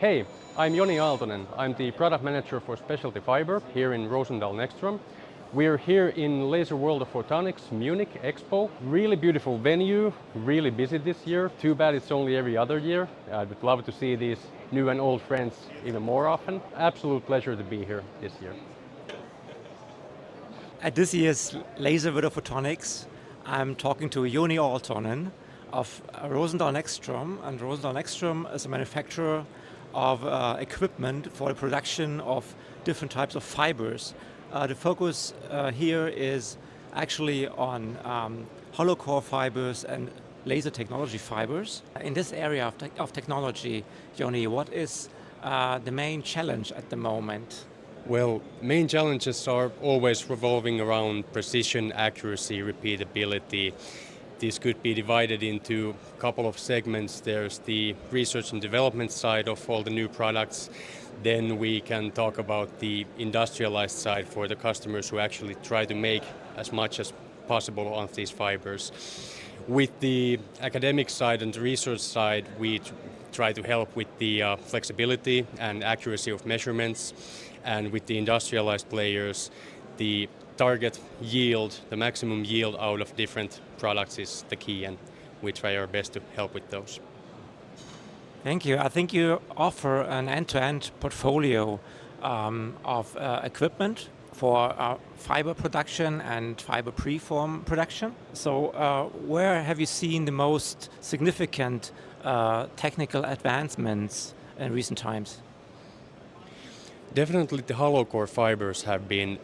Hey, I'm Joni Aaltonen. I'm the product manager for Specialty Fiber here in Rosendahl Nextrom. We're here in Laser World of Photonics Munich Expo. Really beautiful venue, really busy this year. Too bad it's only every other year. I would love to see these new and old friends even more often. Absolute pleasure to be here this year. At this year's Laser World of Photonics, I'm talking to Joni Aaltonen of Rosendahl Nextrom, and Rosendahl Nextrom is a manufacturer of equipment for the production of different types of fibers. The focus here is actually on hollow core fibers and laser technology fibers. In this area of technology, Joni, what is the main challenge at the moment? Well, main challenges are always revolving around precision, accuracy, repeatability. This could be divided into a couple of segments. There's the research and development side of all the new products. Then we can talk about the industrialized side for the customers who actually try to make as much as possible on these fibers. With the academic side and the research side, we try to help with the flexibility and accuracy of measurements. And with the industrialized players, the target yield, the maximum yield out of different products is the key, and we try our best to help with those. Thank you. I think you offer an end-to-end portfolio of equipment for fiber production and fiber preform production. So where have you seen the most significant technical advancements in recent times? Definitely the hollow core fibers have seen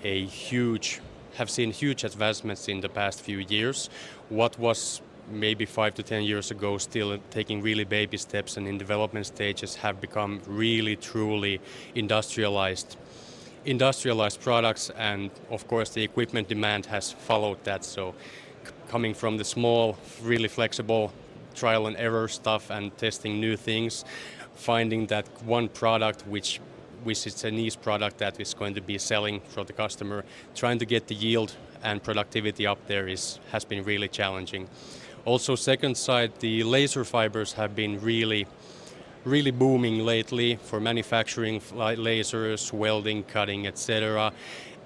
huge advancements in the past few years. What was maybe 5 to 10 years ago still taking really baby steps and in development stages have become really truly industrialized products, and of course the equipment demand has followed that. So coming from the small, really flexible trial and error stuff and testing new things, finding that one product which is a niche product that is going to be selling for the customer, trying to get the yield and productivity up there has been really challenging. Also, second side, the laser fibers have been really booming lately for manufacturing lasers, welding, cutting, etc.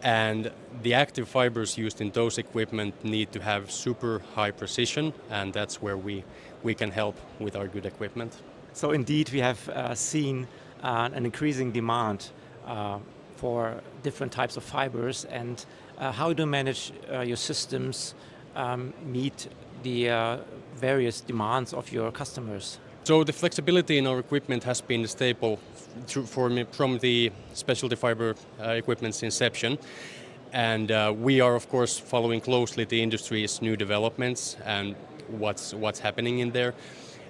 And the active fibers used in those equipment need to have super high precision, and that's where we can help with our good equipment. So indeed, we have seen an increasing demand for different types of fibers, and how do you manage your systems meet the various demands of your customers? So the flexibility in our equipment has been the staple from the specialty fiber equipment's inception, and we are of course following closely the industry's new developments and what's happening in there.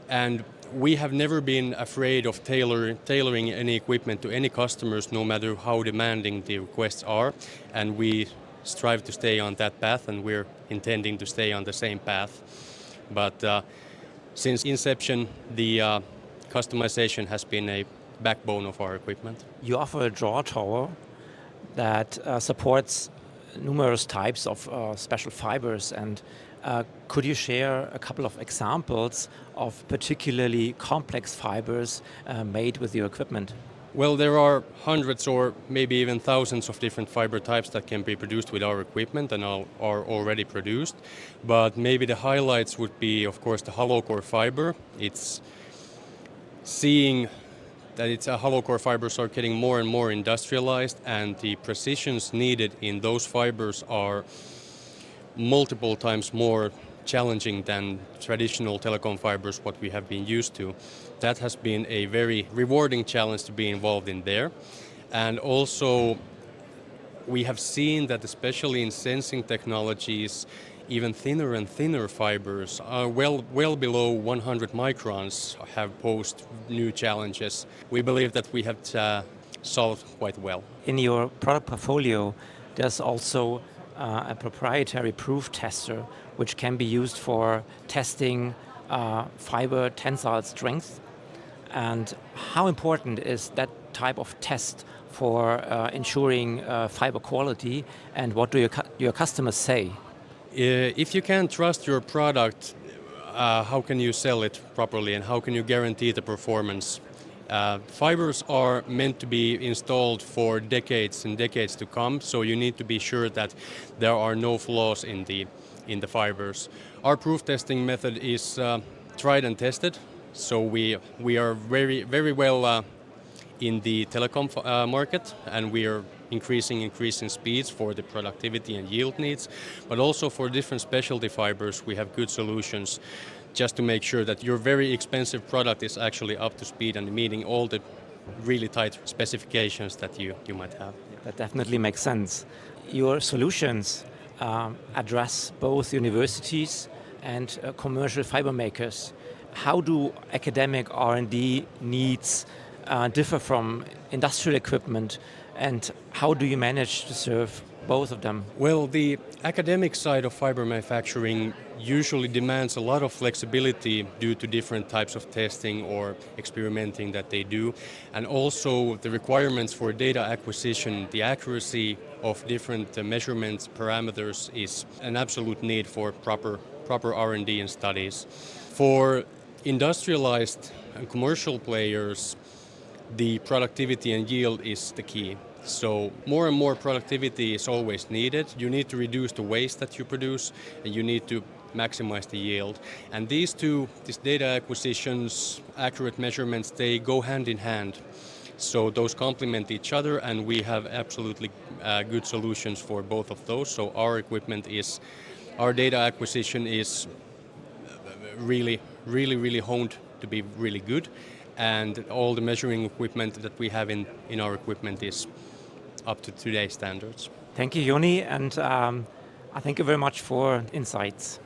And we have never been afraid of tailoring any equipment to any customers, no matter how demanding the requests are. And we strive to stay on that path, and we're intending to stay on the same path. But since inception, the customization has been a backbone of our equipment. You offer a draw tower that supports numerous types of special fibers, and could you share a couple of examples of particularly complex fibers made with your equipment? Well, there are hundreds or maybe even thousands of different fiber types that can be produced with our equipment and are already produced. But maybe the highlights would be, of course, the hollow core fiber. It's seeing that hollow core fibers are getting more and more industrialized, and the precisions needed in those fibers are multiple times more challenging than traditional telecom fibers, what we have been used to. That has been a very rewarding challenge to be involved in there. And also, we have seen that especially in sensing technologies, even thinner and thinner fibers are well below 100 microns have posed new challenges. We believe that we have solved quite well. In your product portfolio, there's also a proprietary proof tester which can be used for testing fiber tensile strength. And how important is that type of test for ensuring fiber quality, and what do your customers say? If you can't trust your product, how can you sell it properly, and how can you guarantee the performance Fibers are meant to be installed for decades and decades to come, so you need to be sure that there are no flaws in the fibers. Our proof testing method is tried and tested, so we are very well in the telecom market, and we are increasing speeds for the productivity and yield needs, but also for different specialty fibers we have good solutions just to make sure that your very expensive product is actually up to speed and meeting all the really tight specifications that you might have. That definitely makes sense. Your solutions address both universities and commercial fiber makers. How do academic R&D needs differ from industrial equipment, and how do you manage to serve both of them? Well, the academic side of fiber manufacturing usually demands a lot of flexibility due to different types of testing or experimenting that they do, and also the requirements for data acquisition, the accuracy of different measurements, parameters is an absolute need for proper R&D and studies. For industrialized and commercial players, the productivity and yield is the key. So more and more productivity is always needed. You need to reduce the waste that you produce, and you need to maximize the yield. And these data acquisitions, accurate measurements, they go hand in hand. So those complement each other, and we have absolutely good solutions for both of those. So our data acquisition is really honed to be really good, and all the measuring equipment that we have in our equipment is up to today's standards. Thank you, Joni, and I thank you very much for insights.